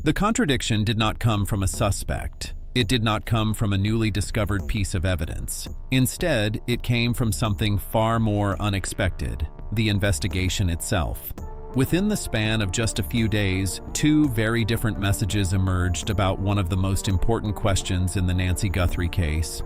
The contradiction did not come from a suspect. It did not come from a newly discovered piece of evidence. Instead, it came from something far more unexpected: the investigation itself. Within the span of just a few days, two very different messages emerged about one of the most important questions in the Nancy Guthrie case.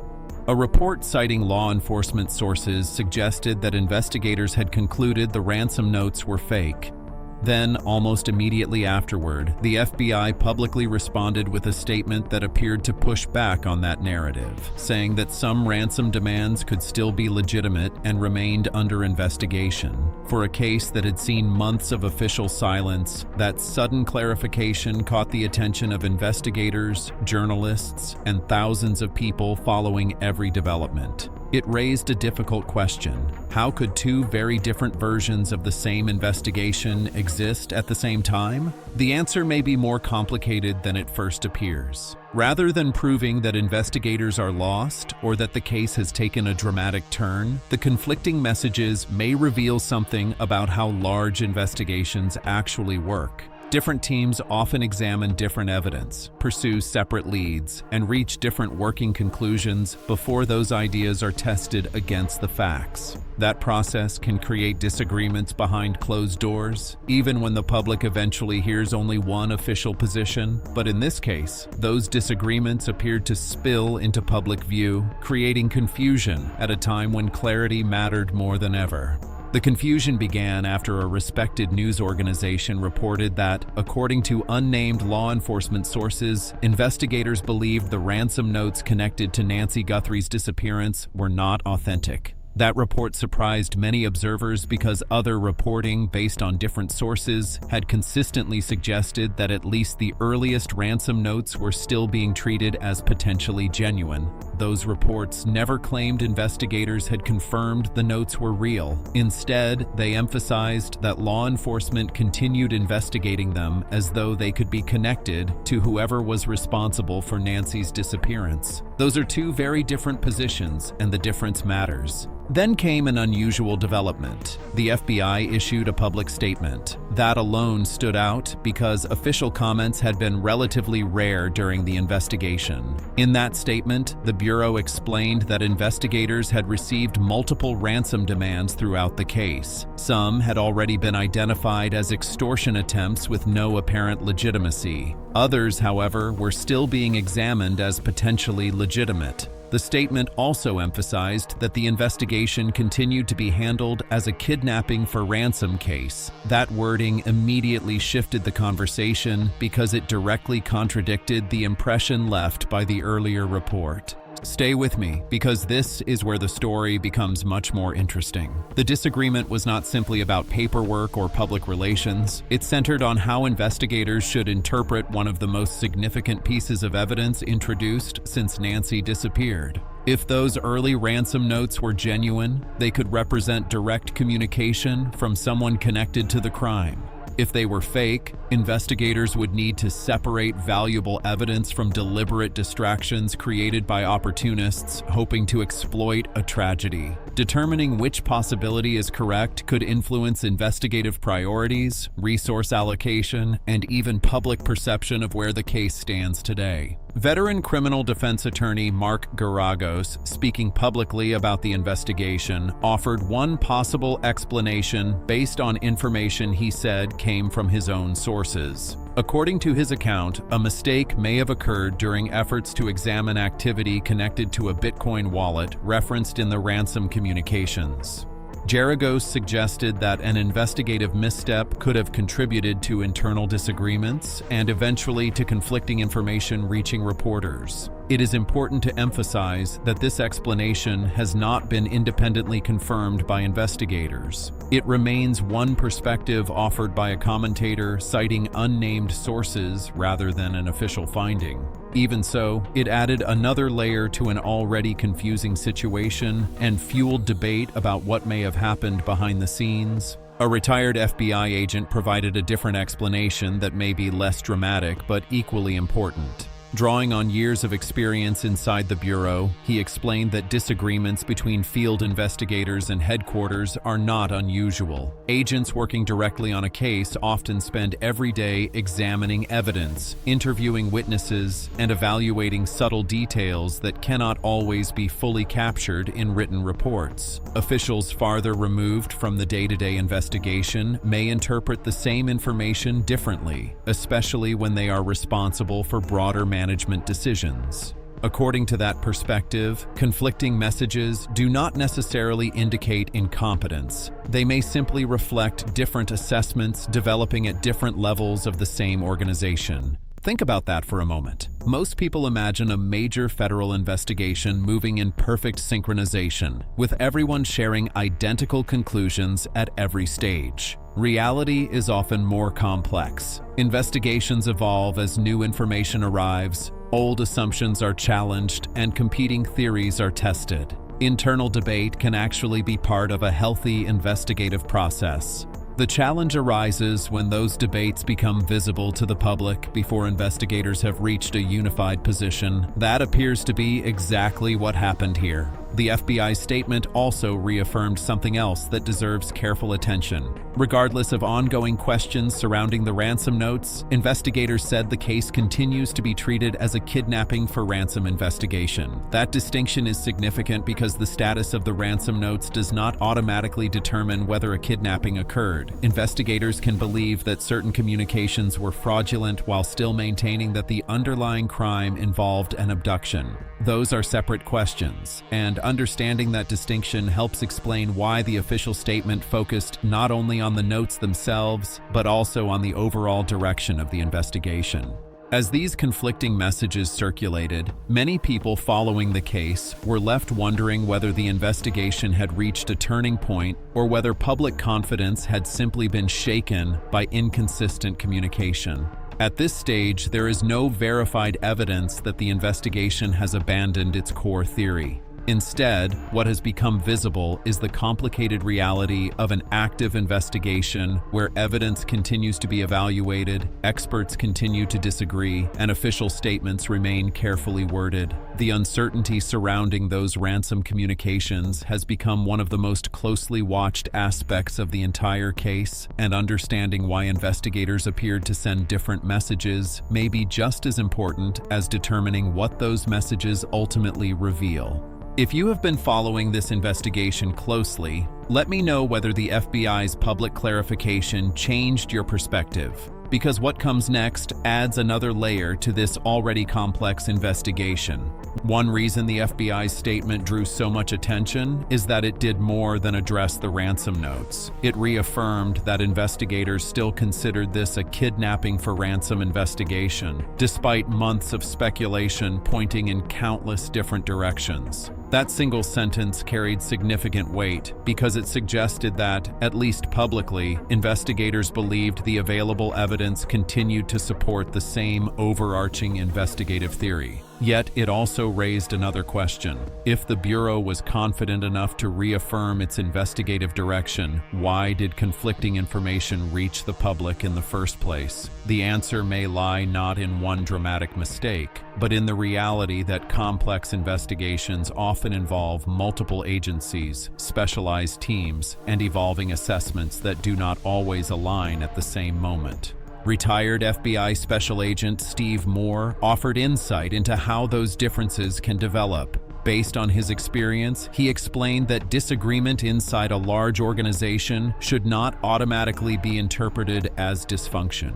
A report citing law enforcement sources suggested that investigators had concluded the ransom notes were fake. Then, almost immediately afterward, the FBI publicly responded with a statement that appeared to push back on that narrative, saying that some ransom demands could still be legitimate and remained under investigation. For a case that had seen months of official silence, that sudden clarification caught the attention of investigators, journalists, and thousands of people following every development. It raised a difficult question. How could two very different versions of the same investigation exist at the same time? The answer may be more complicated than it first appears. Rather than proving that investigators are lost or that the case has taken a dramatic turn, the conflicting messages may reveal something about how large investigations actually work. Different teams often examine different evidence, pursue separate leads, and reach different working conclusions before those ideas are tested against the facts. That process can create disagreements behind closed doors, even when the public eventually hears only one official position. But in this case, those disagreements appeared to spill into public view, creating confusion at a time when clarity mattered more than ever. The confusion began after a respected news organization reported that, according to unnamed law enforcement sources, investigators believed the ransom notes connected to Nancy Guthrie's disappearance were not authentic. That report surprised many observers because other reporting based on different sources had consistently suggested that at least the earliest ransom notes were still being treated as potentially genuine. Those reports never claimed investigators had confirmed the notes were real. Instead, they emphasized that law enforcement continued investigating them as though they could be connected to whoever was responsible for Nancy's disappearance. Those are two very different positions, and the difference matters. Then came an unusual development. The FBI issued a public statement. That alone stood out because official comments had been relatively rare during the investigation. In that statement, the Bureau explained that investigators had received multiple ransom demands throughout the case. Some had already been identified as extortion attempts with no apparent legitimacy. Others, however, were still being examined as potentially legitimate. The statement also emphasized that the investigation continued to be handled as a kidnapping for ransom case. That wording immediately shifted the conversation because it directly contradicted the impression left by the earlier report. Stay with me, because this is where the story becomes much more interesting. The disagreement was not simply about paperwork or public relations. It centered on how investigators should interpret one of the most significant pieces of evidence introduced since Nancy disappeared. If those early ransom notes were genuine, they could represent direct communication from someone connected to the crime. If they were fake, investigators would need to separate valuable evidence from deliberate distractions created by opportunists hoping to exploit a tragedy. Determining which possibility is correct could influence investigative priorities, resource allocation, and even public perception of where the case stands today. Veteran criminal defense attorney Mark Garagos, speaking publicly about the investigation, offered one possible explanation based on information he said came from his own sources. According to his account, a mistake may have occurred during efforts to examine activity connected to a Bitcoin wallet referenced in the ransom communications. Garagos suggested that an investigative misstep could have contributed to internal disagreements and eventually to conflicting information reaching reporters. It is important to emphasize that this explanation has not been independently confirmed by investigators. It remains one perspective offered by a commentator citing unnamed sources rather than an official finding. Even so, it added another layer to an already confusing situation and fueled debate about what may have happened behind the scenes. A retired FBI agent provided a different explanation that may be less dramatic but equally important. Drawing on years of experience inside the Bureau, he explained that disagreements between field investigators and headquarters are not unusual. Agents working directly on a case often spend every day examining evidence, interviewing witnesses, and evaluating subtle details that cannot always be fully captured in written reports. Officials farther removed from the day-to-day investigation may interpret the same information differently, especially when they are responsible for broader management decisions. According to that perspective, conflicting messages do not necessarily indicate incompetence. They may simply reflect different assessments developing at different levels of the same organization. Think about that for a moment. Most people imagine a major federal investigation moving in perfect synchronization, with everyone sharing identical conclusions at every stage. Reality is often more complex. Investigations evolve as new information arrives, old assumptions are challenged, and competing theories are tested. Internal debate can actually be part of a healthy investigative process. The challenge arises when those debates become visible to the public before investigators have reached a unified position. That appears to be exactly what happened here. The FBI's statement also reaffirmed something else that deserves careful attention. Regardless of ongoing questions surrounding the ransom notes, investigators said the case continues to be treated as a kidnapping for ransom investigation. That distinction is significant because the status of the ransom notes does not automatically determine whether a kidnapping occurred. Investigators can believe that certain communications were fraudulent while still maintaining that the underlying crime involved an abduction. Those are separate questions, and understanding that distinction helps explain why the official statement focused not only on the notes themselves, but also on the overall direction of the investigation. As these conflicting messages circulated, many people following the case were left wondering whether the investigation had reached a turning point or whether public confidence had simply been shaken by inconsistent communication. At this stage, there is no verified evidence that the investigation has abandoned its core theory. Instead, what has become visible is the complicated reality of an active investigation where evidence continues to be evaluated, experts continue to disagree, and official statements remain carefully worded. The uncertainty surrounding those ransom communications has become one of the most closely watched aspects of the entire case, and understanding why investigators appeared to send different messages may be just as important as determining what those messages ultimately reveal. If you have been following this investigation closely, let me know whether the FBI's public clarification changed your perspective, because what comes next adds another layer to this already complex investigation. One reason the FBI's statement drew so much attention is that it did more than address the ransom notes. It reaffirmed that investigators still considered this a kidnapping for ransom investigation, despite months of speculation pointing in countless different directions. That single sentence carried significant weight because it suggested that, at least publicly, investigators believed the available evidence continued to support the same overarching investigative theory. Yet it also raised another question. If the Bureau was confident enough to reaffirm its investigative direction, why did conflicting information reach the public in the first place? The answer may lie not in one dramatic mistake, but in the reality that complex investigations often involve multiple agencies, specialized teams, and evolving assessments that do not always align at the same moment. Retired FBI Special Agent Steve Moore offered insight into how those differences can develop. Based on his experience, he explained that disagreement inside a large organization should not automatically be interpreted as dysfunction.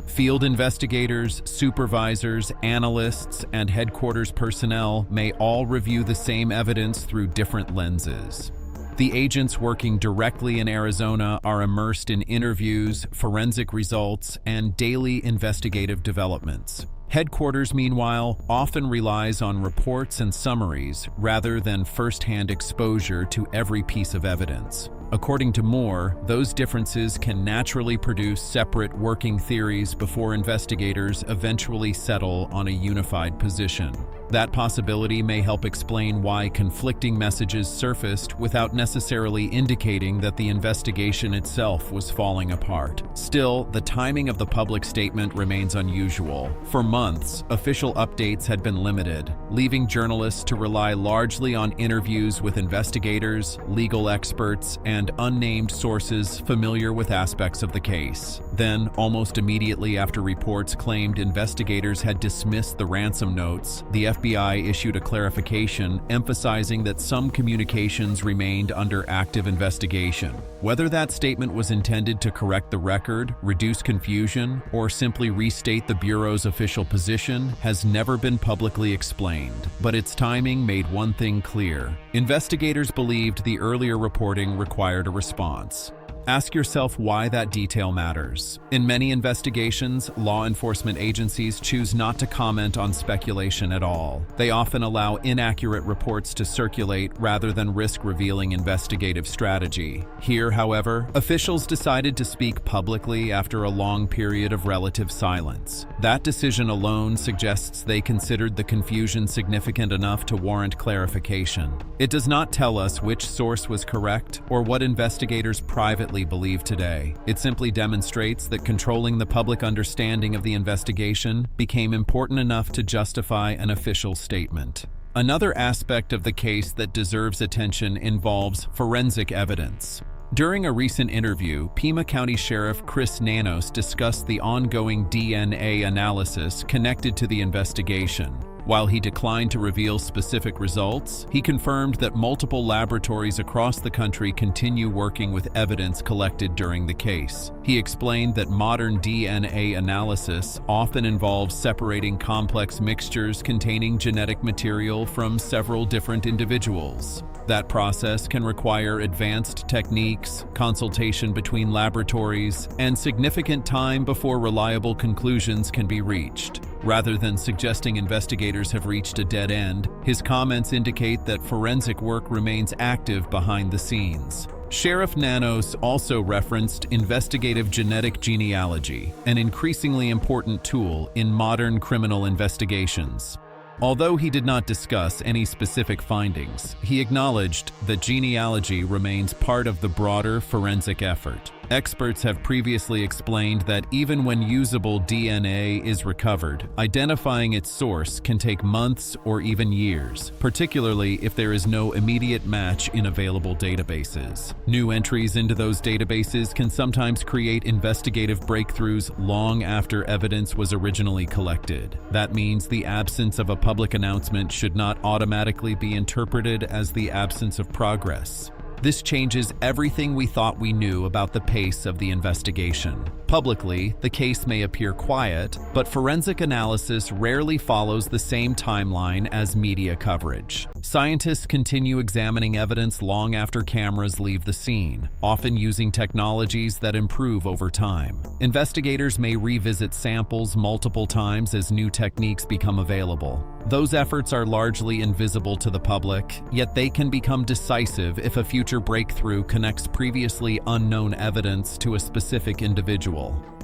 Field investigators, supervisors, analysts, and headquarters personnel may all review the same evidence through different lenses. The agents working directly in Arizona are immersed in interviews, forensic results, and daily investigative developments. Headquarters, meanwhile, often relies on reports and summaries rather than first-hand exposure to every piece of evidence. According to Moore, those differences can naturally produce separate working theories before investigators eventually settle on a unified position. That possibility may help explain why conflicting messages surfaced without necessarily indicating that the investigation itself was falling apart. Still, the timing of the public statement remains unusual. For months, official updates had been limited, leaving journalists to rely largely on interviews with investigators, legal experts, and unnamed sources familiar with aspects of the case. Then, almost immediately after reports claimed investigators had dismissed the ransom notes, the FBI issued a clarification emphasizing that some communications remained under active investigation. Whether that statement was intended to correct the record, reduce confusion, or simply restate the Bureau's official position has never been publicly explained. But its timing made one thing clear. Investigators believed the earlier reporting required a response. Ask yourself why that detail matters. In many investigations, law enforcement agencies choose not to comment on speculation at all. They often allow inaccurate reports to circulate rather than risk revealing investigative strategy. Here, however, officials decided to speak publicly after a long period of relative silence. That decision alone suggests they considered the confusion significant enough to warrant clarification. It does not tell us which source was correct or what investigators privately believe today. It simply demonstrates that controlling the public understanding of the investigation became important enough to justify an official statement. Another aspect of the case that deserves attention involves forensic evidence. During a recent interview, Pima County Sheriff Chris Nanos discussed the ongoing DNA analysis connected to the investigation. While he declined to reveal specific results, he confirmed that multiple laboratories across the country continue working with evidence collected during the case. He explained that modern DNA analysis often involves separating complex mixtures containing genetic material from several different individuals. That process can require advanced techniques, consultation between laboratories, and significant time before reliable conclusions can be reached. Rather than suggesting investigators have reached a dead end, his comments indicate that forensic work remains active behind the scenes. Sheriff Nanos also referenced investigative genetic genealogy, an increasingly important tool in modern criminal investigations. Although he did not discuss any specific findings, he acknowledged that genealogy remains part of the broader forensic effort. Experts have previously explained that even when usable DNA is recovered, identifying its source can take months or even years, particularly if there is no immediate match in available databases. New entries into those databases can sometimes create investigative breakthroughs long after evidence was originally collected. That means the absence of a public announcement should not automatically be interpreted as the absence of progress. This changes everything we thought we knew about the pace of the investigation. Publicly, the case may appear quiet, but forensic analysis rarely follows the same timeline as media coverage. Scientists continue examining evidence long after cameras leave the scene, often using technologies that improve over time. Investigators may revisit samples multiple times as new techniques become available. Those efforts are largely invisible to the public, yet they can become decisive if a future breakthrough connects previously unknown evidence to a specific individual.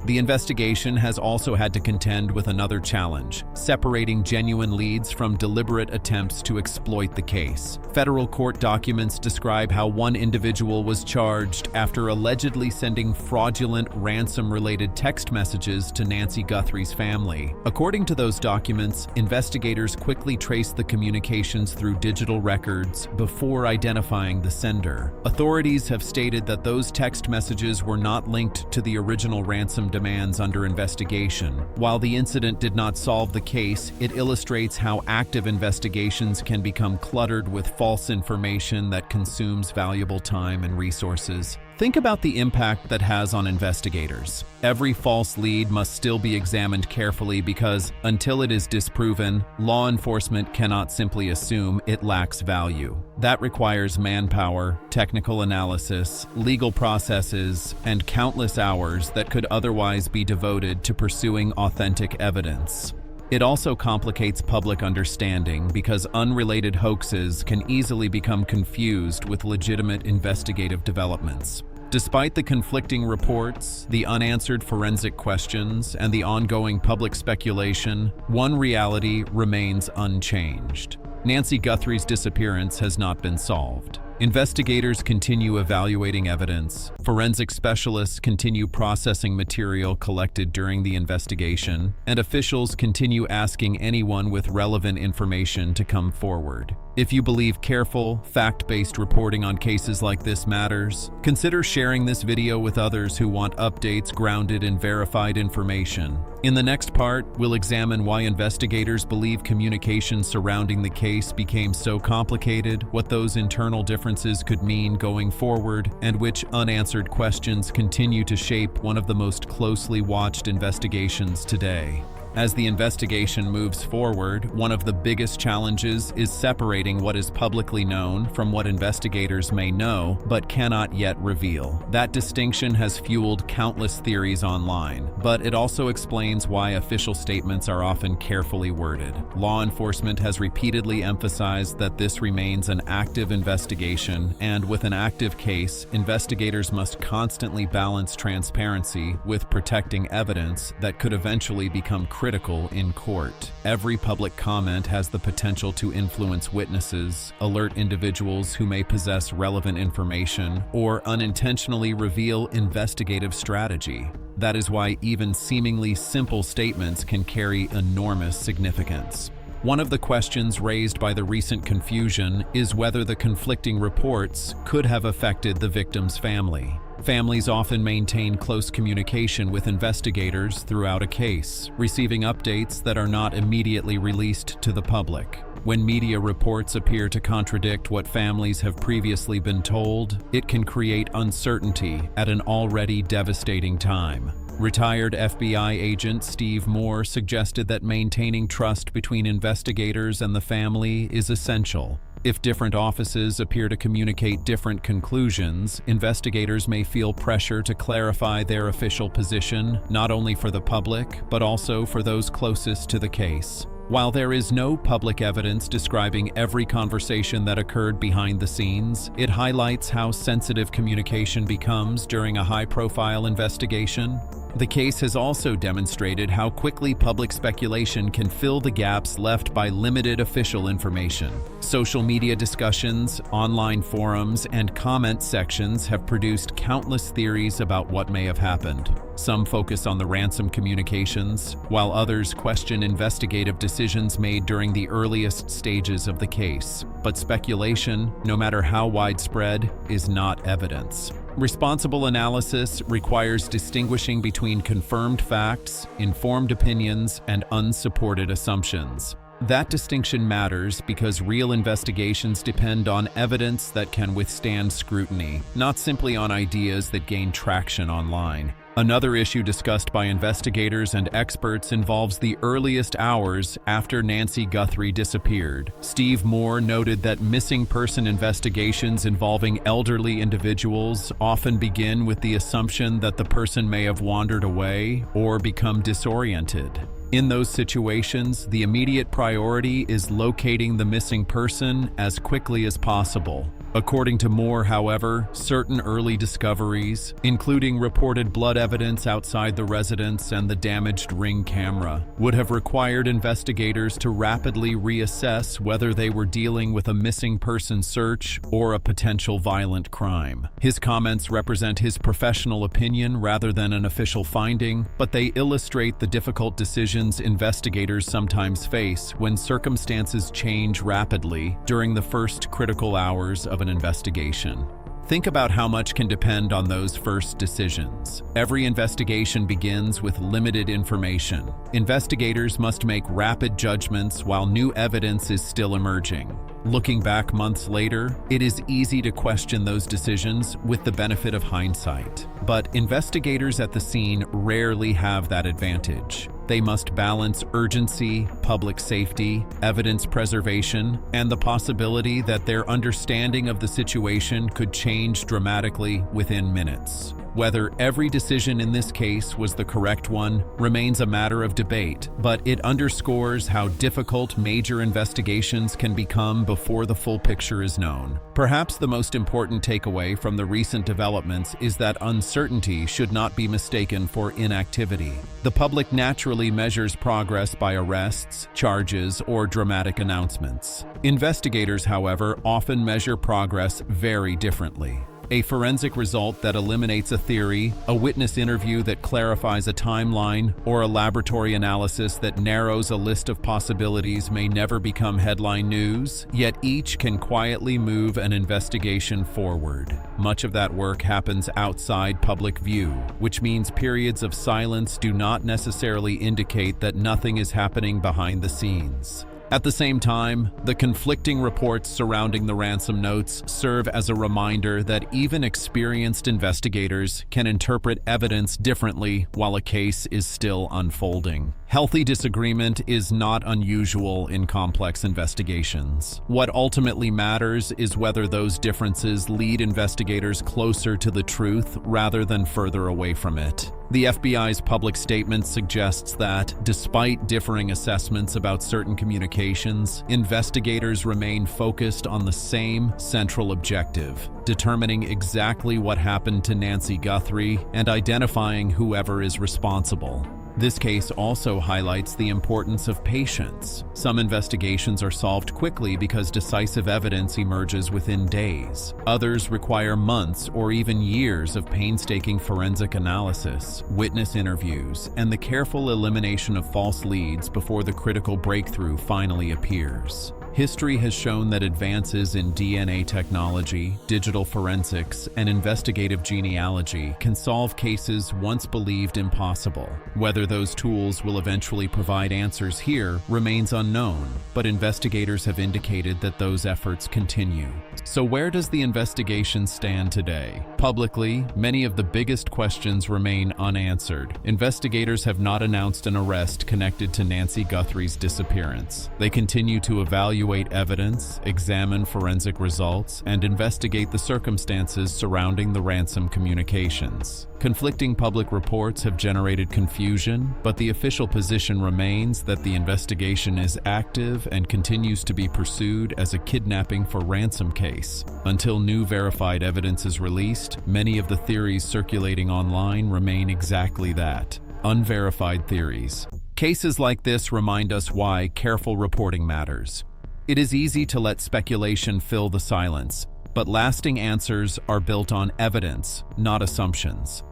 The investigation has also had to contend with another challenge: separating genuine leads from deliberate attempts to exploit the case. Federal court documents describe how one individual was charged after allegedly sending fraudulent ransom-related text messages to Nancy Guthrie's family. According to those documents, investigators quickly traced the communications through digital records before identifying the sender. Authorities have stated that those text messages were not linked to the original ransom demands under investigation. While the incident did not solve the case, it illustrates how active investigations can become cluttered with false information that consumes valuable time and resources. Think about the impact that has on investigators. Every false lead must still be examined carefully because, until it is disproven, law enforcement cannot simply assume it lacks value. That requires manpower, technical analysis, legal processes, and countless hours that could otherwise be devoted to pursuing authentic evidence. It also complicates public understanding because unrelated hoaxes can easily become confused with legitimate investigative developments. Despite the conflicting reports, the unanswered forensic questions, and the ongoing public speculation, one reality remains unchanged. Nancy Guthrie's disappearance has not been solved. Investigators continue evaluating evidence, forensic specialists continue processing material collected during the investigation, and officials continue asking anyone with relevant information to come forward. If you believe careful, fact-based reporting on cases like this matters, consider sharing this video with others who want updates grounded in verified information. In the next part, we'll examine why investigators believe communication surrounding the case became so complicated, what those internal differences could mean going forward, and which unanswered questions continue to shape one of the most closely watched investigations today. As the investigation moves forward, one of the biggest challenges is separating what is publicly known from what investigators may know but cannot yet reveal. That distinction has fueled countless theories online, but it also explains why official statements are often carefully worded. Law enforcement has repeatedly emphasized that this remains an active investigation, and with an active case, investigators must constantly balance transparency with protecting evidence that could eventually become critical in court. Every public comment has the potential to influence witnesses, alert individuals who may possess relevant information, or unintentionally reveal investigative strategy. That is why even seemingly simple statements can carry enormous significance. One of the questions raised by the recent confusion is whether the conflicting reports could have affected the victim's family. Families often maintain close communication with investigators throughout a case, receiving updates that are not immediately released to the public. When media reports appear to contradict what families have previously been told, it can create uncertainty at an already devastating time. Retired FBI agent Steve Moore suggested that maintaining trust between investigators and the family is essential. If different offices appear to communicate different conclusions, investigators may feel pressure to clarify their official position, not only for the public, but also for those closest to the case. While there is no public evidence describing every conversation that occurred behind the scenes, it highlights how sensitive communication becomes during a high-profile investigation. The case has also demonstrated how quickly public speculation can fill the gaps left by limited official information. Social media discussions, online forums, and comment sections have produced countless theories about what may have happened. Some focus on the ransom communications, while others question investigative decisions made during the earliest stages of the case. But speculation, no matter how widespread, is not evidence. Responsible analysis requires distinguishing between confirmed facts, informed opinions, and unsupported assumptions. That distinction matters because real investigations depend on evidence that can withstand scrutiny, not simply on ideas that gain traction online. Another issue discussed by investigators and experts involves the earliest hours after Nancy Guthrie disappeared. Steve Moore noted that missing person investigations involving elderly individuals often begin with the assumption that the person may have wandered away or become disoriented. In those situations, the immediate priority is locating the missing person as quickly as possible. According to Moore, however, certain early discoveries, including reported blood evidence outside the residence and the damaged Ring camera, would have required investigators to rapidly reassess whether they were dealing with a missing person search or a potential violent crime. His comments represent his professional opinion rather than an official finding, but they illustrate the difficult decisions investigators sometimes face when circumstances change rapidly during the first critical hours of an investigation. Think about how much can depend on those first decisions. Every investigation begins with limited information. Investigators must make rapid judgments while new evidence is still emerging. Looking back months later, it is easy to question those decisions with the benefit of hindsight. But investigators at the scene rarely have that advantage. They must balance urgency, public safety, evidence preservation, and the possibility that their understanding of the situation could change dramatically within minutes. Whether every decision in this case was the correct one remains a matter of debate, but it underscores how difficult major investigations can become before the full picture is known. Perhaps the most important takeaway from the recent developments is that uncertainty should not be mistaken for inactivity. The public naturally measures progress by arrests, charges, or dramatic announcements. Investigators, however, often measure progress very differently. A forensic result that eliminates a theory, a witness interview that clarifies a timeline, or a laboratory analysis that narrows a list of possibilities may never become headline news, yet each can quietly move an investigation forward. Much of that work happens outside public view, which means periods of silence do not necessarily indicate that nothing is happening behind the scenes. At the same time, the conflicting reports surrounding the ransom notes serve as a reminder that even experienced investigators can interpret evidence differently while a case is still unfolding. Healthy disagreement is not unusual in complex investigations. What ultimately matters is whether those differences lead investigators closer to the truth rather than further away from it. The FBI's public statement suggests that, despite differing assessments about certain communications, investigators remain focused on the same central objective: determining exactly what happened to Nancy Guthrie and identifying whoever is responsible. This case also highlights the importance of patience. Some investigations are solved quickly because decisive evidence emerges within days. Others require months or even years of painstaking forensic analysis, witness interviews, and the careful elimination of false leads before the critical breakthrough finally appears. History has shown that advances in DNA technology, digital forensics, and investigative genealogy can solve cases once believed impossible. Whether those tools will eventually provide answers here remains unknown, but investigators have indicated that those efforts continue. So where does the investigation stand today? Publicly, many of the biggest questions remain unanswered. Investigators have not announced an arrest connected to Nancy Guthrie's disappearance. They continue to evaluate evidence, examine forensic results, and investigate the circumstances surrounding the ransom communications. Conflicting public reports have generated confusion, but the official position remains that the investigation is active and continues to be pursued as a kidnapping for ransom case. Until new verified evidence is released, many of the theories circulating online remain exactly that: unverified theories. Cases like this remind us why careful reporting matters. It is easy to let speculation fill the silence, but lasting answers are built on evidence, not assumptions.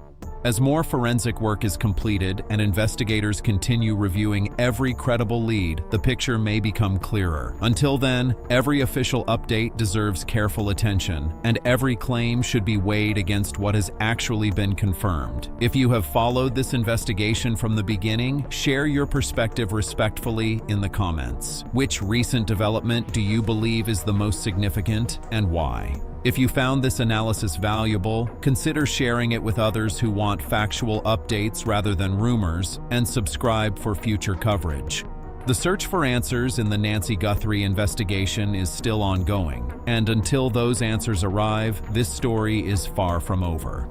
As more forensic work is completed and investigators continue reviewing every credible lead, the picture may become clearer. Until then, every official update deserves careful attention, and every claim should be weighed against what has actually been confirmed. If you have followed this investigation from the beginning, share your perspective respectfully in the comments. Which recent development do you believe is the most significant, and why? If you found this analysis valuable, consider sharing it with others who want factual updates rather than rumors, and subscribe for future coverage. The search for answers in the Nancy Guthrie investigation is still ongoing, and until those answers arrive, this story is far from over.